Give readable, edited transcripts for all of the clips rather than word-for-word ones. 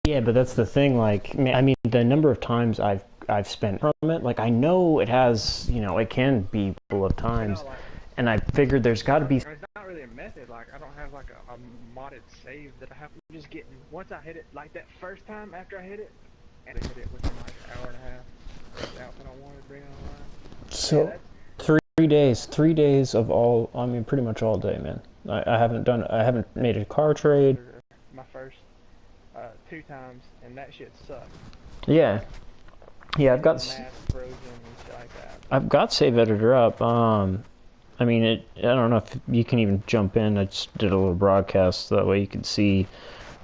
Yeah, but that's the thing. Like, I mean, the number of times I've spent from it, like I know it has, it can be full of You know, times, like and I figured there's got to be. it's not really a method. Like I don't have like a modded save that I have. I'm just getting once I hit it like that first time after I hit it, and I hit it within like an hour and a half. Got the outfit I wanted, bring it online. So yeah, So that's 3 days, 3 days of all. I mean, pretty much all day, man. I haven't done. I haven't made a car trade. my first two times, and that shit sucked. Yeah, yeah. Getting the mask frozen and shit like that. I've got save editor up. I mean, I don't know if you can even jump in. I just did a little broadcast so that way you can see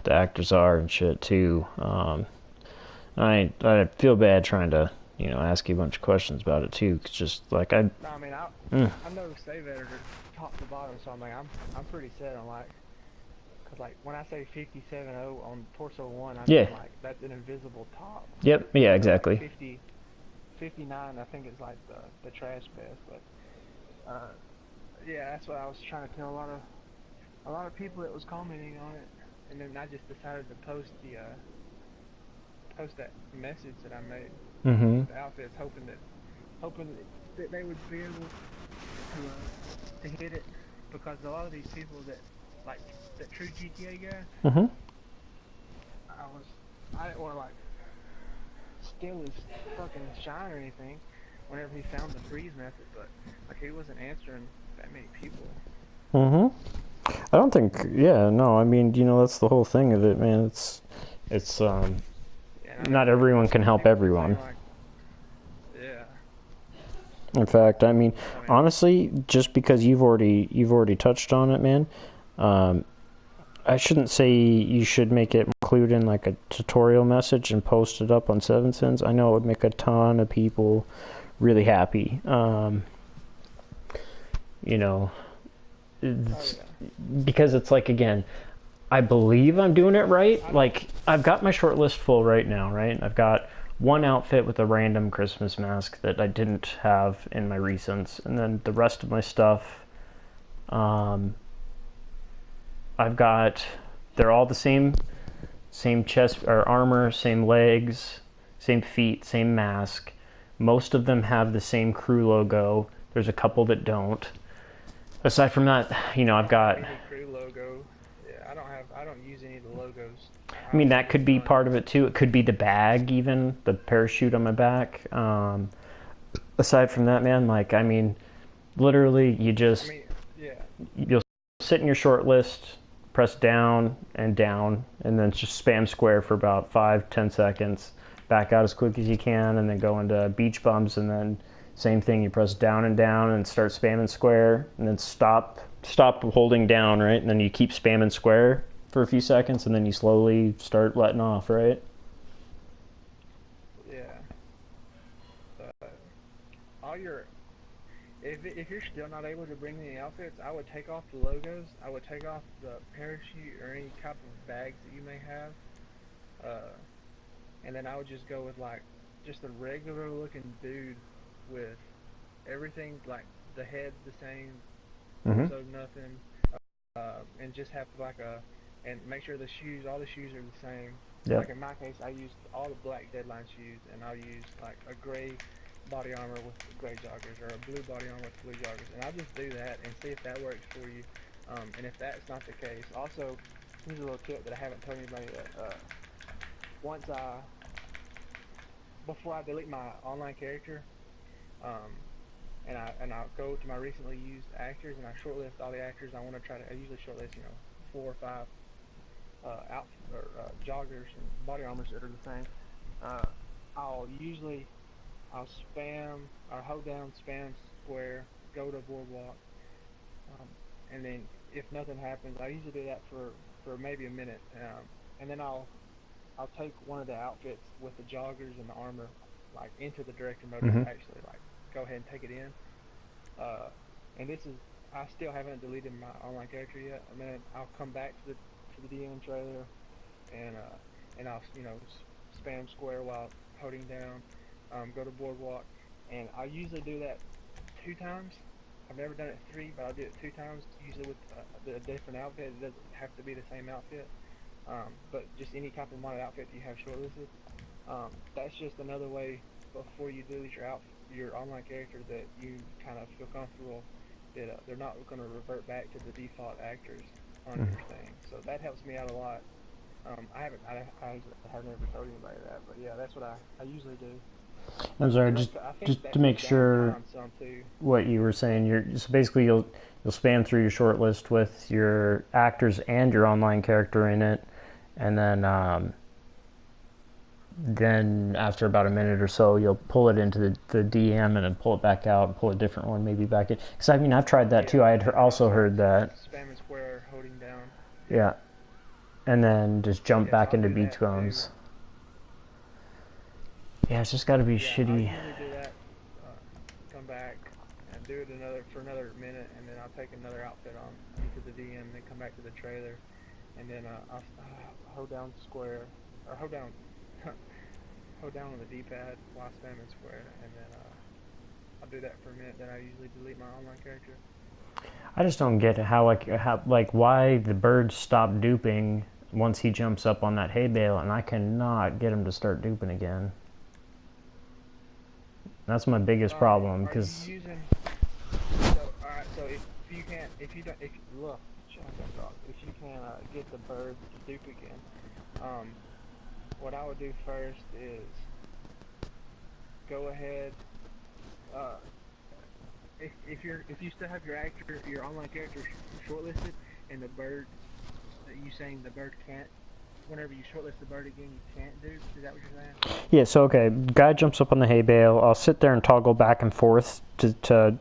the actors are and shit too. I feel bad trying to ask you a bunch of questions about it too. It's just like No, I mean I know save editor top to bottom, so I'm pretty set on like. Cause like when I say 57.0 on torso one, I yeah, mean like that's an invisible top. yep, yeah, So like exactly. 59, I think it's like the trash best. But yeah, that's what I was trying to tell a lot of people that was commenting on it, and then I just decided to post that message that I made Mm-hmm. with the outfits, hoping that they would be able to hit it, because a lot of these people that like that true GTA guy, Mm-hmm. I was I didn't want to like steal his fucking shine or anything whenever he found the freeze method, but like he wasn't answering that many people. Mm-hmm. I don't think. Yeah, no. I mean, that's the whole thing of it, man. It's Yeah, and I know not everyone can help people were saying everyone. like, yeah, In fact, I mean, I mean, honestly, just because you've already touched on it, man. Um, I shouldn't say you should make it include in like a tutorial message and post it up on Seven Sins. I know it would make a ton of people really happy. You know, oh it's, yeah, because it's like again, I believe I'm doing it right. I don't, Like I've got my short list full right now, right? I've got one outfit with a random Christmas mask that I didn't have in my recents, and then the rest of my stuff. Um, I've got. They're all the same chest or armor, same legs, same feet, same mask. Most of them have the same crew logo. There's a couple that don't. Aside from that, I I've don't have got. any crew logo. Yeah, I don't use any of the logos. I I mean, honestly that just could be run. part of it too. It could be the bag, even the parachute on my back. Aside from that, man, like I mean, literally, I mean, yeah, you'll sit in your short list, press down, and then just spam square for about 5-10 seconds. Back out as quick as you can, and then go into beach bumps, and then same thing. You press down and start spamming square, and then stop holding down, right? And then you keep spamming square for a few seconds, and then you slowly start letting off, right? yeah. But all your if you're still not able to bring any outfits, I would take off the logos. I would take off the parachute or any type of bags that you may have. Uh, and then I would just go with like just a regular looking dude with everything like the head the same, Mm-hmm. torso nothing, and just have like a and make sure all the shoes are the same. Like Yep. in my case, I used all the black Deadline shoes, and I'll use like a gray body armor with gray joggers, or a blue body armor with blue joggers, and I'll just do that and see if that works for you. And if that's not the case, also here's a little tip that I haven't told anybody yet. Once I before I delete my online character, um, and I'll go to my recently used actors and I shortlist all the actors I want to try to. I usually shortlist 4 or 5 out or joggers and body armors that are the same. Uh, I'll usually I'll spam or hold down spam square, go to boardwalk, um, and then if nothing happens, I usually do that for maybe a minute, and then I'll take one of the outfits with the joggers and the armor like into the director mode to Mm-hmm. actually like go ahead and take it in. Uh, and this is I still haven't deleted my online character yet. And then I'll come back to the DM trailer and I'll spam square while holding down. Go to boardwalk, and I usually do that 2 times. I've never done it 3, but I'll do it 2 times. Usually with a different outfit. It doesn't have to be the same outfit. But just any type of modded outfit you have shortlisted, that's just another way before you delete your online character that you kind of feel comfortable that they're not going to revert back to the default actors on your thing. So that helps me out a lot. I haven't ever told anybody that, but yeah, that's what I usually do. I'm sorry, And just I think just to that make cuts down sure time some too. what you were saying. So basically you'll spam through your shortlist with your actors and your online character in it, and then after about a minute or so, you'll pull it into the DM and then pull it back out and pull a different one maybe back in. Because I mean, I've tried that too. Yeah, I had also heard that. spamming square, holding down. Yeah. Yeah, and then just jump Yeah, so back I'll into do beach that too. bums. Yeah, it's just got to be Yeah, I'll shitty. usually do that. Come back and do it another minute, and then I'll take another outfit on into the DM, and then come back to the trailer, and then I'll hold down square or hold down hold down on the D-pad while spamming square, and then I'll do that for a minute. Then I usually delete my online character. I just don't get how why the birds stop duping once he jumps up on that hay bale, and I cannot get him to start duping again. That's my biggest problem Are you because using? So all right. So if you can't, if you don't, if look, shut up, if you can get the bird to dupe again, um, what I would do first is go ahead. Uh, if you still have your online character shortlisted, and the bird that you saying the bird can't, whenever you shortlist the bird again, you can't do. Is that what you're saying? yeah. So okay, guy jumps up on the hay bale. I'll sit there and toggle back and forth to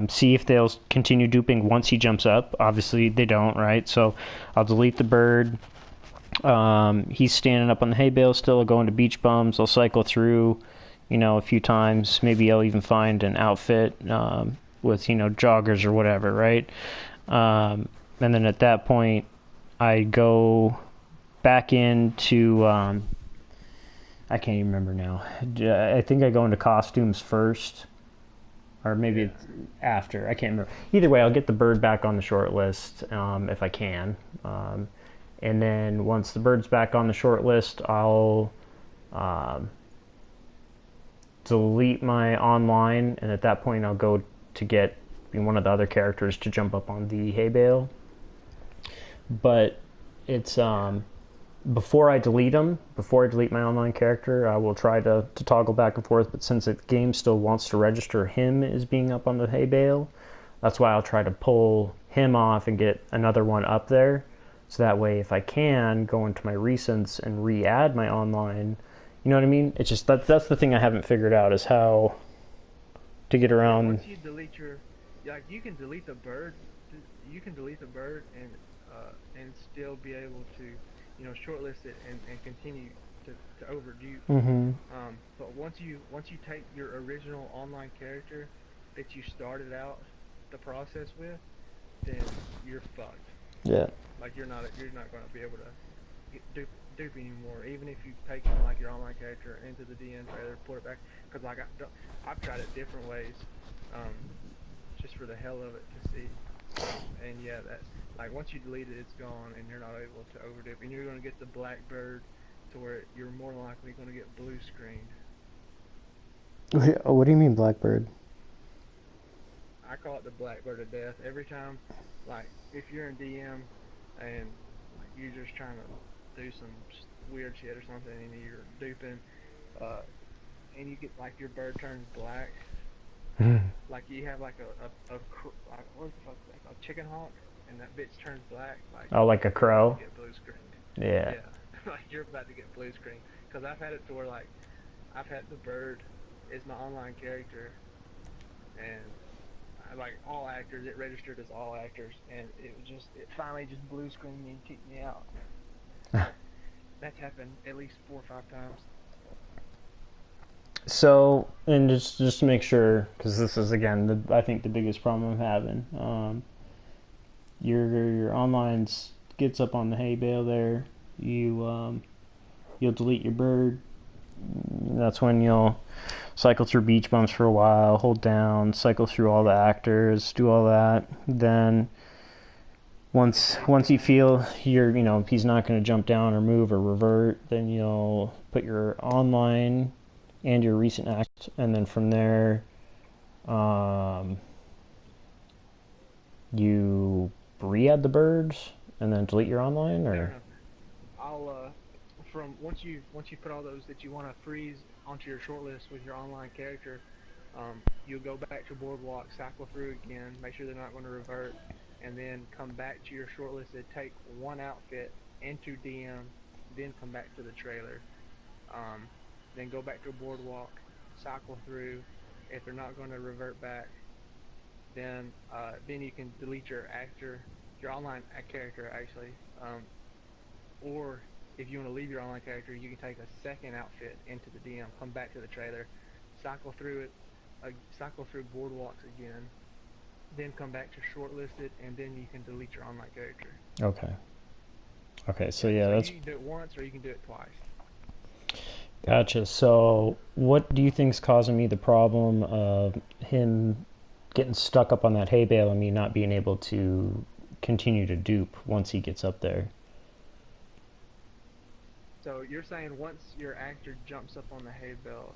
see if they'll continue duping once he jumps up. Obviously, they don't, right? So I'll delete the bird. He's standing up on the hay bale still. I'll go into beach bums. I'll cycle through, a few times. Maybe I'll even find an outfit with, joggers or whatever, right? And then at that point, I go back into. I can't even remember now. I think I go into costumes first, or maybe Yeah. it's after. I can't remember. Either way, I'll get the bird back on the short list if I can. And then once the bird's back on the short list, I'll um, delete my online, and at that point, I'll go to get one of the other characters to jump up on the hay bale. But it's before I delete them, before I delete my online character, I will try to toggle back and forth. But since the game still wants to register him as being up on the hay bale, that's why I'll try to pull him off and get another one up there. So that way, if I can, go into my recents and re-add my online. You know what I mean? It's just that's the thing I haven't figured out is how to get Yeah. around. Once you delete like you can delete the bird. You can delete the bird and still be able to, shortlist it and continue to overdupe. Mm-hmm. But once you take your original online character that you started out the process with, then you're fucked. Yeah. Like you're not going to be able to dupe anymore. Even if you've taken like your online character into the DN trailer, put it back. Because like I've tried it different ways, um, just for the hell of it to see. And yeah, that like once you delete it, it's gone, and you're not able to overdupe. And you're going to get the blackbird to where you're more likely going to get blue screened. What do you mean, Blackbird? I call it the blackbird of death. Every time, like if you're in DM and like, you're just trying to do some weird shit or something, and you're duping, uh, and you get like your bird turns black, like you have like like, what the fuck, like a chicken hawk, and that bitch turns black, like Oh, like a you're about crow? to get blue screened. Yeah. Yeah, like you're about to get blue screened. Because I've had it to where like I've had the bird is my online character, and like all actors, it registered as all actors, and it finally just blue screened me and kicked me out. That's happened at least 4 or 5 times. So, and just to make sure, because this is again, I think the biggest problem I'm having. Your online gets up on the hay bale there. You'll delete your bird. That's when you'll cycle through beach bumps for a while, hold down, cycle through all the actors, do all that. Then Once you feel he's not going to jump down or move or revert, then you'll put your online and your recent act, and then from there, um, you re-add the birds and then delete your online, No, or no. I'll from once you put all those that you want to freeze onto your shortlist with your online character, you'll go back to Boardwalk, cycle through again, make sure they're not going to revert, and then come back to your shortlisted, take one outfit into DM, then come back to the trailer. Um, then go back to Boardwalk, cycle through. If they're not going to revert back, then you can delete your actor, your online character actually, or if you want to leave your online character, you can take a second outfit into the DM, come back to the trailer, cycle through it, cycle through Boardwalks again, then come back to shortlisted, and then you can delete your online character. okay. Okay, so Yeah, yeah, so that's you can do it once or you can do it twice. gotcha. So, what do you think's causing me the problem of him getting stuck up on that hay bale and me not being able to continue to dupe once he gets up there? So you're saying once your actor jumps up on the hay bale,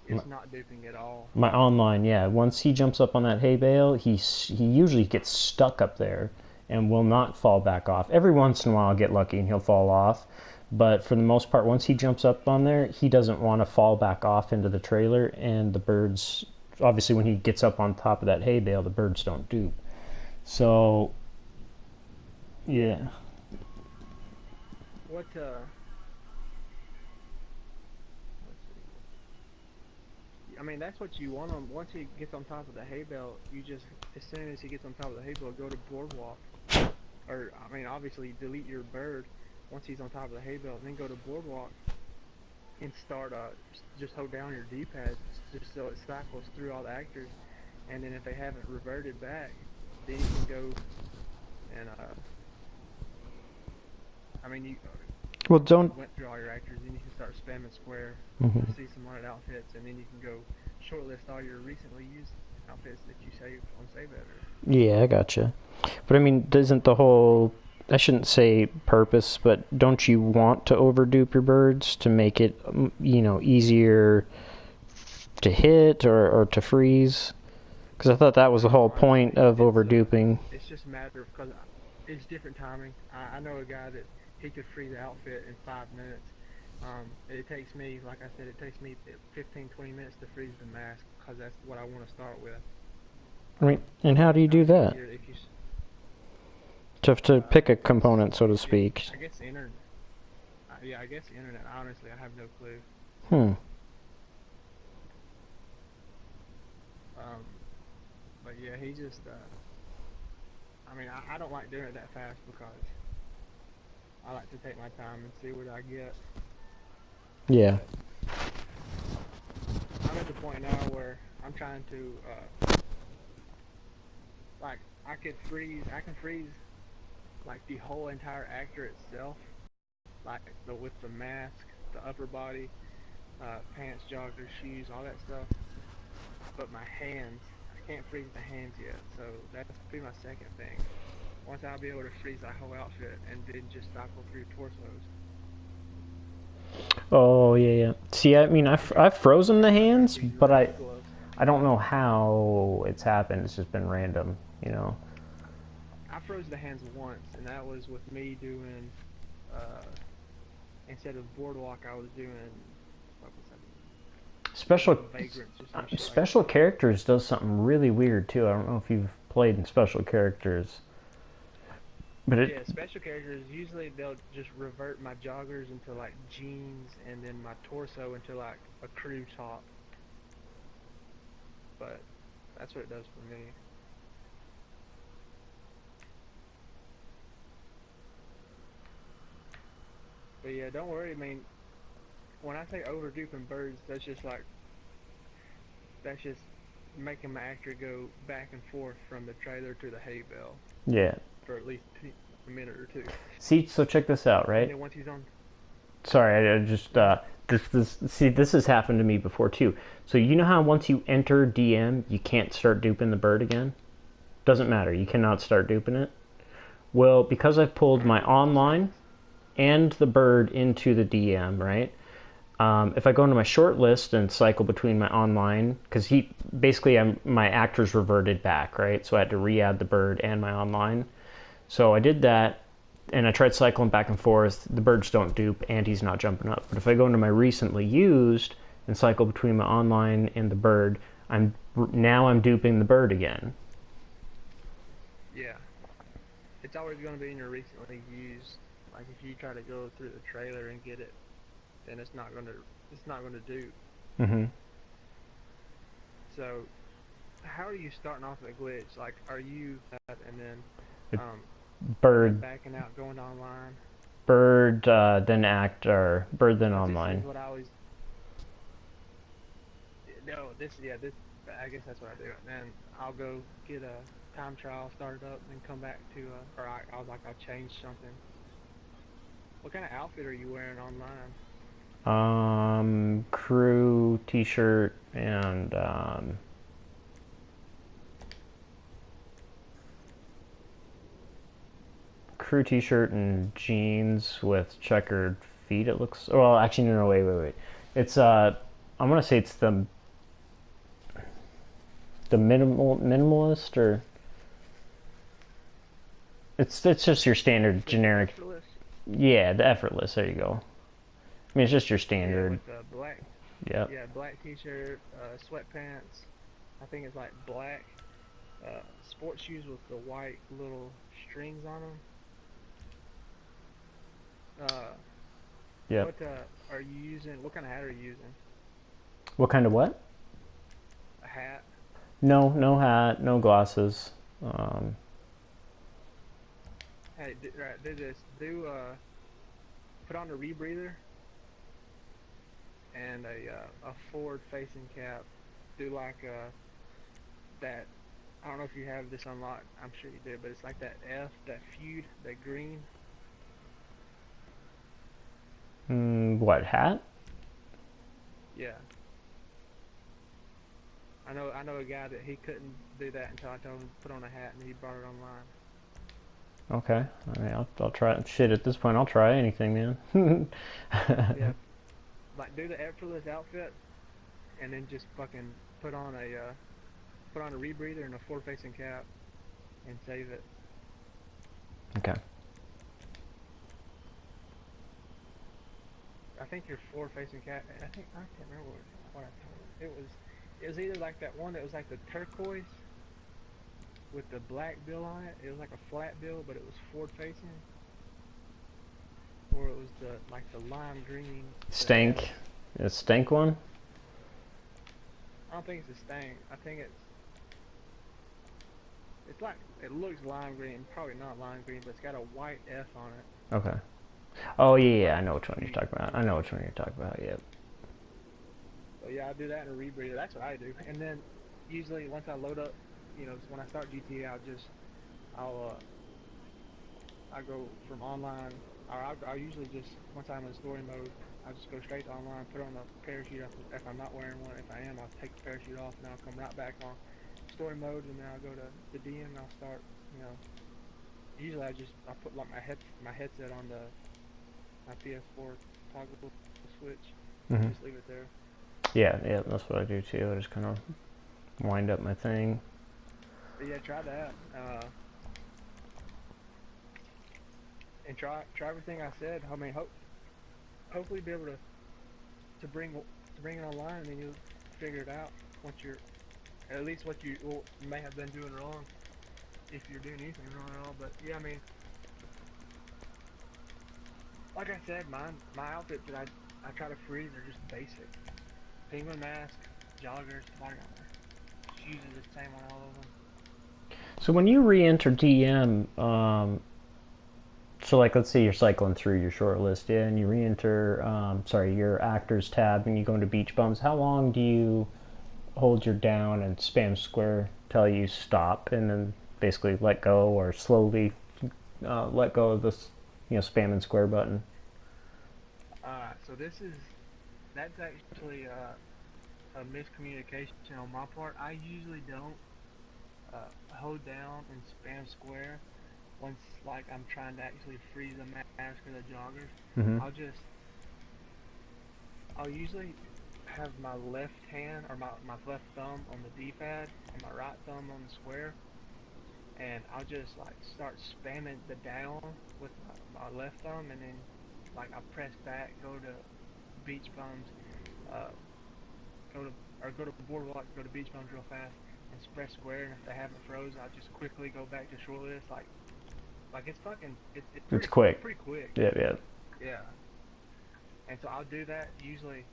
My, it's not duping at all. my online, yeah. Once he jumps up on that hay bale, he usually gets stuck up there and will not fall back off. Every once in a while, I'll get lucky and he'll fall off. But for the most part, once he jumps up on there, he doesn't want to fall back off into the trailer. And the birds, obviously, when he gets up on top of that hay bale, the birds don't dupe. So, yeah. What let's see. I mean, that's what you want him. Once he gets on top of the hay bale, you just, as soon as he gets on top of the hay bale, go to Boardwalk. Or, I mean, obviously, delete your bird once he's on top of the hay bale, then go to Boardwalk and start, just hold down your D-pad just so it cycles through all the actors. And then if they haven't reverted back, then you can go and, I mean, Well, once you don't. went through all your actors, then you can start spamming square Mhm. to see some wanted outfits, and then you can go shortlist all your recently used outfits that you saved on Save Editor. Yeah, I gotcha. But I mean, doesn't the whole, I shouldn't say purpose, but don't you want to overdupe your birds to make it, easier to hit or to freeze? Because I thought that was the whole No, point honestly, of overduping. it's just a matter of because it's different timing. I know a guy that he could free the outfit in 5 minutes. It takes me, like I said, it takes me 15, 20 minutes to freeze the mask because that's what I want to start with. I mean, So and how do you do it's that? easier if you, To pick a it's, component, so to speak. I guess the internet. Yeah, I guess the internet. Honestly, I have no clue. Hmm. Um, but yeah, he just. I mean, I don't like doing it that fast because I like to take my time and see what I get. Yeah. But I'm at the point now where I'm trying to, like, I can freeze like the whole entire actor itself, like with the mask, the upper body, pants, joggers, shoes, all that stuff. But my hands, I can't freeze the hands yet, so that's be my second thing. Once I'll be able to freeze that whole outfit and then just cycle through torsos. Oh, yeah, yeah. See, I mean, I've frozen the And I can hands, freeze but wrist, gloves. I don't know how it's happened. It's just been random. I froze the hands once, and that was with me doing, uh, instead of boardwalk, I was doing, what was Special that? Vagrants or some shit like special that. characters does something really weird too. I don't know if you've played in special characters, but it Yeah, special characters, usually they'll just revert my joggers into like jeans and then my torso into like a crew top. But that's what it does for me. But yeah, don't worry. I mean, when I say overduping birds, that's just making my actor go back and forth from the trailer to the hay bale yeah. for at least a minute or two. See, so check this out, And right? then once he's on, Sorry, I just this has happened to me before too. So you know how once you enter DM, you can't start duping the bird again. Doesn't matter. You cannot start duping it. Well, because I've pulled Or my does it both online sides? and the bird into the DM, right? If I go into my short list and cycle between my online, because he basically my actors reverted back, right? So I had to re-add the bird and my online. So I did that, and I tried cycling back and forth. The birds don't dupe, and he's not jumping up. But if I go into my recently used and cycle between my online and the bird, I'm duping the bird again. Yeah. It's always going to be in your recently used. Like if you try to go through the trailer and get it, then it's not going to do. Mm-hmm. So how are you starting off a glitch? Like are you and then It, um and then bird, backing out going online? bird, then actor, bird, then Because this is online. what I always no this yeah this I guess that's what I do. And then I'll go get a time trial started up, and then come back to or I'll change something. What kind of outfit are you wearing online? Crew T-shirt and crew T-shirt and jeans with checkered feet. It looks. Well, actually, no, wait. It's I'm gonna say it's the minimalist or it's just your standard With the generic. effortless? Yeah, the effortless. There you go. I mean, it's just your Yeah, standard. with the black. Yep. Yeah, black t-shirt, sweatpants. I think it's like black sports shoes with the white little strings on them. Uh, Yep. what are you using? What kind of hat are you using? What kind of what? A hat. No, no hat, no glasses. Um, Hey, right, do this. Put on a rebreather and a forward-facing cap. Do like that. I don't know if you have this unlocked. I'm sure you do, but it's like that that feud, that green. what hat? Yeah, I know a guy that he couldn't do that until I told him to put on a hat, and he brought it online. Okay. I mean, I'll try. Shit, at this point, I'll try anything, man. Yeah, like do the effortless outfit, and then just fucking put on a rebreather and a forward facing cap and save it. Okay. I think your forward facing cap. I can't remember what I told him. It was either like that one that was like the turquoise with the black bill on it. It was like a flat bill, but it was forward facing, or it was the like the lime green, the F. Stank. A stank one? I don't think it's a stain. I think it's like it looks lime green, probably not lime green, but it's got a white F on it. Okay. Oh It's yeah, like I know a which one you're feud. talking about. I know which one you're talking about. Yep. So yeah, I do that in a rebreather. That's what I do. And then usually once I load up, when I start GTA, I go from online, or I'll usually just once I'm in story mode, I just go straight to online, put on the parachute if I'm not wearing one. If I am, I'll take the parachute off, and then I'll come right back on story mode, and then I'll go to the DM and I'll start. You know, usually I put like my headset on the my PS4 toggle switch and Hmm. just leave it there. Yeah, yeah, that's what I do too. I just kind of wind up my thing. But yeah, try that. And try everything I said. I mean, hopefully be able to bring it online, and then you'll figure it out once you're at least what you may have been doing wrong, if you're doing anything wrong at all. But yeah, I mean, like I said, my outfits that I try to freeze are just basic: penguin mask, joggers, body armor. Shoes are the same on all of them. So when you re-enter DM, so like let's say you're cycling through your short list, yeah, and you re-enter, sorry, your actors tab, and you go into beach bums. How long do you hold your down and spam square till you stop, and then basically let go or slowly let go of this, spam and square button? So that's actually a miscommunication on my part. I usually don't hold down and spam square. once like I'm trying to actually freeze the mask or the joggers, Mm-hmm. I'll just I'll usually have my left hand or my left thumb on the D-pad and my right thumb on the square, and I'll just like start spamming the down with my left thumb, and then like I press back, go to beach bums, uh, go to go to boardwalk, go to beach bums real fast, and press square. And if they haven't froze, I'll just quickly go back to short list. Like it's fucking it's It's quick. pretty quick. Yeah, yeah. Yeah. And so I'll do that usually.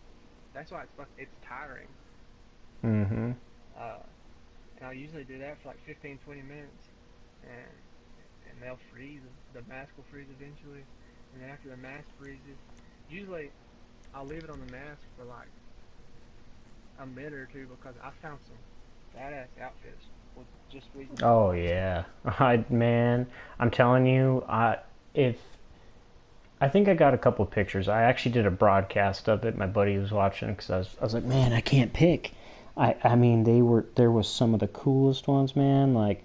That's why it's tiring. Mm-hmm. Uh, and I'll usually do that for like 15, 20 minutes, and they'll freeze. The mask will freeze eventually, and then after the mask freezes, usually I'll leave it on the mask for like a minute or two because I found some badass outfits with just freezing the Oh mask. yeah. Man, I'm telling you, if I think I got a couple of pictures. I actually did a broadcast of it. My buddy was watching because I was like, man, I can't pick. I mean, there was some of the coolest ones, man. Like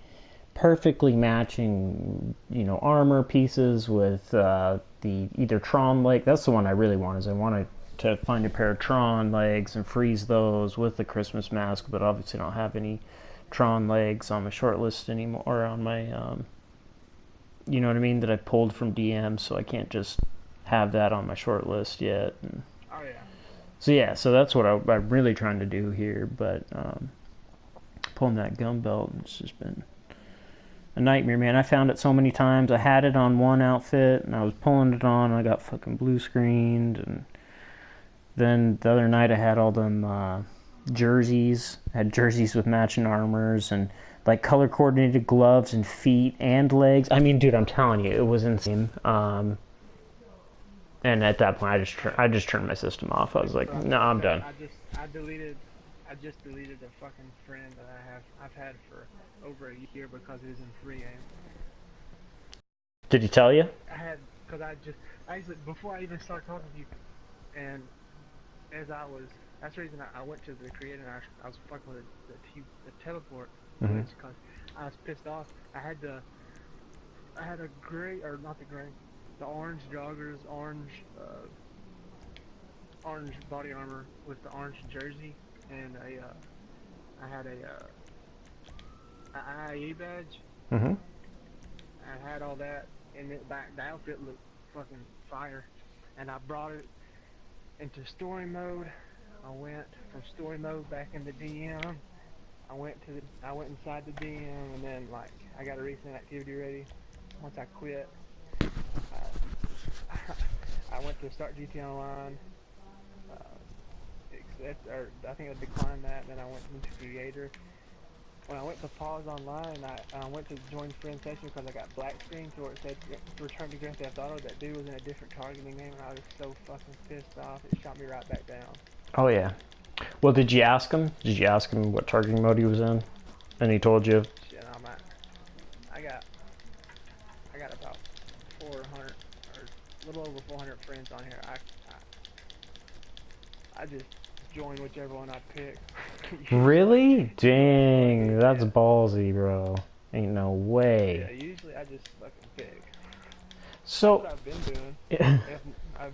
perfectly matching, armor pieces with the either Tron leg. That's the one I really want. Is I wanted to find a pair of Tron legs and freeze those with the Christmas mask, but obviously don't have any Tron legs on my short list anymore, or on my you know what I mean, that I pulled from DM, so I can't just have that on my short list yet. And Oh yeah. so yeah, so that's what I'm really trying to do here, but pulling that gun belt, it's just been a nightmare, man. I found it so many times. I had it on one outfit, and I was pulling it on, and I got fucking blue screened, and then the other night I had all them jerseys. I had jerseys with matching armors, and like color coordinated gloves and feet and legs. I mean, dude, I'm telling you, it was insane. And at that point, I just turned my system off. I was like, So I was no, about to I'm say done. I just deleted a fucking friend that I've had for over a year because it was in free game. Did he tell you? I had because I actually before I even started talking to you, and as I was that's the reason I went to the creator and I was fucking with the teleport Mm-hmm. glitch because I was pissed off. I had a gray or not the gray, the orange joggers, orange body armor with the orange jersey, and I had a IE badge. Mm-hmm. I had all that, and the outfit looked fucking fire. And I brought it into story mode. I went from story mode back into DM. I went inside the DM, and then like I got a recent activity ready. Once I quit, I, I went to start GT Online. I think I declined that. Then I went into creator. When I went to pause online, I went to join friend session because I got black screen to where it said return to Grand Theft Auto. That dude was in a different targeting name, and I was so fucking pissed off. It shot me right back down. Oh yeah. Well, did you ask him? Did you ask him what targeting mode he was in? And he told you. Shit, I got I got about 400 or a little over 400 friends on here. I just join whichever one I pick. Really? Dang, that's Yeah. ballsy, bro. Ain't no Yeah, way. usually I just fucking pick. That's what So, I've been doing. If I've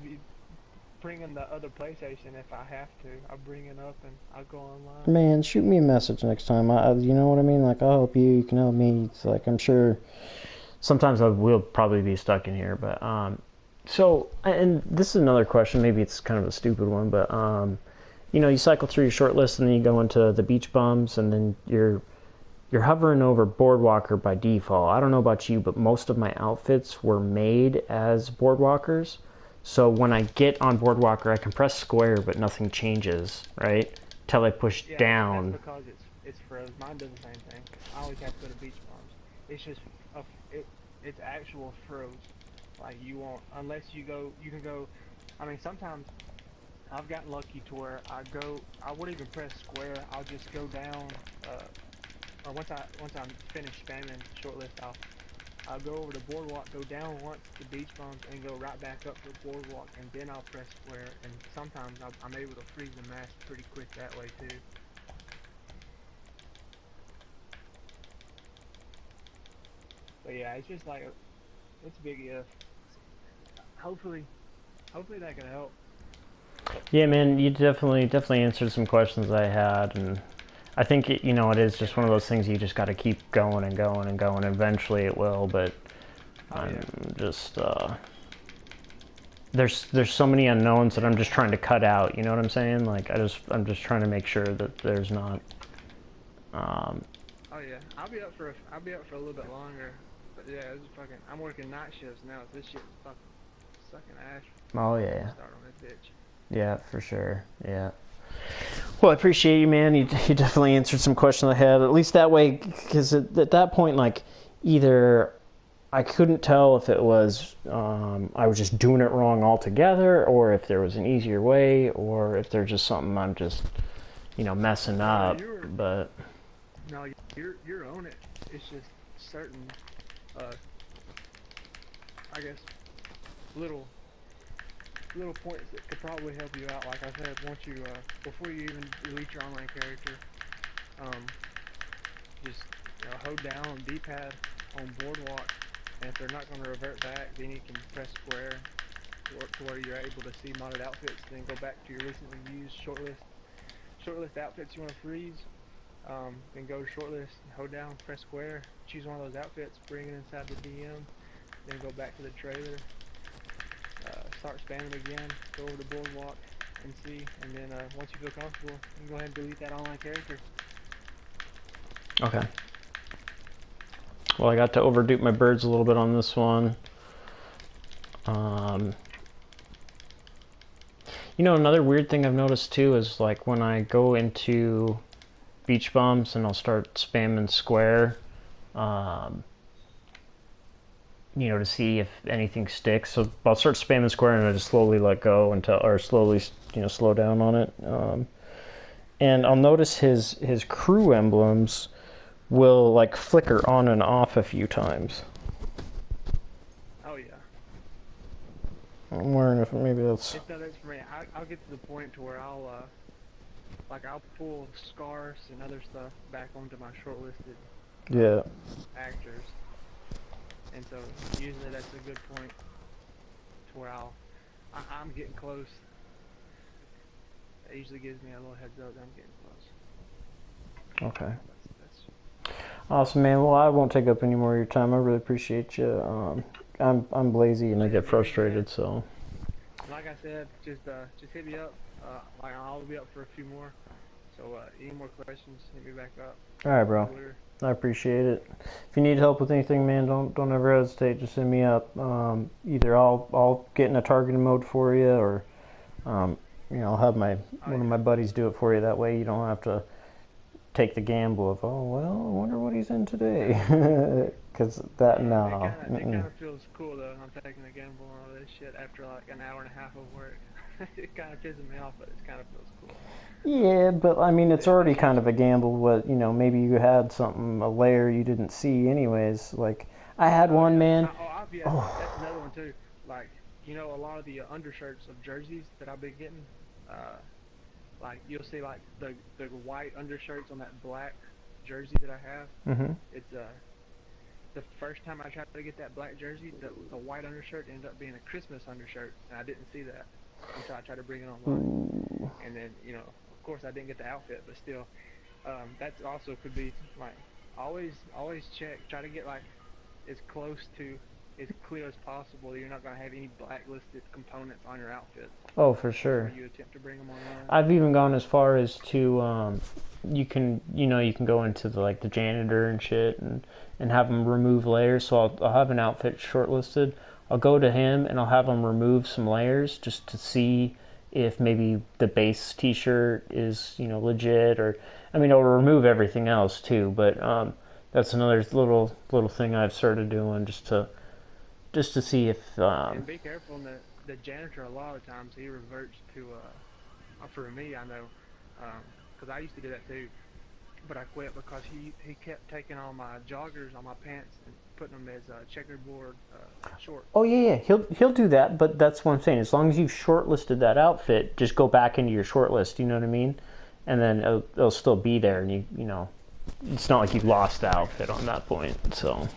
bringing the other PlayStation if I have to. I'll bring it up and I'll go online. man, shoot me a message next time. You know what I mean? Like, I'll help you. You can help me. It's like, I'm sure sometimes I will probably be stuck in here, but so, and this is another question. Maybe it's kind of a stupid one, but you cycle through your short list and then you go into the beach bums, and then you're hovering over Boardwalker by default. I don't know about you, but most of my outfits were made as Boardwalkers. So when I get on Boardwalker, I can press square, but nothing changes, right? Till I push Yeah, that's down. because it's froze. Mine does the same thing. I always have to go to beach bums. It's just a, it it's actual froze. Like you won't unless you can go. I mean sometimes I've gotten lucky to where I wouldn't even press square. I'll just go down. Or once I'm finished spamming shortlist, I'll go over to boardwalk, go down once to beach bumps, and go right back up to boardwalk, and then I'll press square. And sometimes I'm able to freeze the mask pretty quick that way too. But yeah, it's just like it's a big if. Hopefully, hopefully that can help. Yeah, man, you definitely answered some questions I had, and I think it is Yeah, just one of man. those things you just got to keep going and going and going. Eventually, it will, but Oh I'm yeah. just there's so many unknowns that I'm just trying to cut out. You know what I'm saying? Like I'm just trying to make sure that there's not. Um, Oh yeah. I'll be up for a little bit longer. But yeah, it's fucking. I'm working night shifts now. So this shit's fucking sucking ass oh before we yeah, start on this bitch. yeah, for sure, yeah. Well, I appreciate you, man. You definitely answered some questions I had. At least that way, because at that point, like, either I couldn't tell if it was I was just doing it wrong altogether, or if there was an easier way, or if there's just something I'm just messing No, up. you're But no, you're on it. It's just certain, uh, I guess little little points that could probably help you out. Like I said, once you before you even delete your online character, um, just hold down on D-pad on boardwalk, and if they're not going to revert back, then you can press square to where you're able to see modded outfits. Then go back to your recently used shortlist outfits you want to freeze. Then go to shortlist, hold down, press square, choose one of those outfits, bring it inside the DM, then go back to the trailer, start spamming again, go over to boardwalk and see, and then once you feel comfortable, you can go ahead and delete that online character. okay. Well, I got to overdupe my birds a little bit on this one. Um, another weird thing I've noticed too is like when I go into beach bums and I'll start spamming square. Um, to see if anything sticks. So I'll start spamming square and I just slowly let go until, or slowly, slow down on it. And I'll notice his crew emblems will like flicker on and off a few times. Oh yeah. I'm wondering if maybe that's It does it for me. I'll get to the point to where I'll pull scarves and other stuff back onto my shortlisted yeah. actors, and so usually that's a good point to where I'm getting close. It usually gives me a little heads up that I'm getting close. Okay. That's Awesome, man. Well, I won't take up any more of your time. I really appreciate you. I'm lazy and I get you're good, man. frustrated, so. Like I said, just hit me up. Like I'll be up for a few more. So any more questions, hit me back up All right, on bro. Twitter. I appreciate it. If you need help with anything, man, don't ever hesitate. Just hit me up. Either I'll get in a targeting mode for you, or um, I'll have my Oh one of yeah. my buddies do it for you. That way, you don't have to take the gamble of, oh well, I wonder what he's in today, because that Yeah, no. it Mm-mm. kind of feels cool though. I'm taking a gamble on all this shit after like an hour and a half of work. It kind of pisses me off, but it kind of feels cool. Yeah, but I mean, it's already Especially kind of a gamble. What maybe you had something a layer you didn't see, anyways. Like I had oh one yeah. man. Yeah. Oh, That's another one too. Like a lot of the undershirts of jerseys that I've been getting. Uh, like you'll see like the white undershirts on that black jersey that I have. mm-hmm. It's the first time I tried to get that black jersey, the white undershirt ended up being a Christmas undershirt, and I didn't see that until I tried to bring it online. Ooh. And then of course I didn't get the outfit, but still, that also could be like always check, try to get like as close to as clear as possible. You're not gonna have any blacklisted components on your outfits Oh, for before sure. you attempt to bring them online. I've even gone as far as to you can go into the janitor and shit and have them remove layers. So I'll have an outfit shortlisted. I'll go to him and I'll have him remove some layers just to see if maybe the base T-shirt is legit, or I mean, it'll remove everything else too. But that's another little thing I've started doing just to see if And be careful. And the janitor a lot of times he reverts to for me I know, because I used to do that too, but I quit because he kept taking all my joggers on my pants and putting them as checkerboard shorts. Oh yeah, yeah. He'll do that, but that's what I'm saying. As long as you've shortlisted that outfit, just go back into your shortlist. You know what I mean? And then it'll still be there, and you know, it's not like you've lost the I got outfit you. on that point. So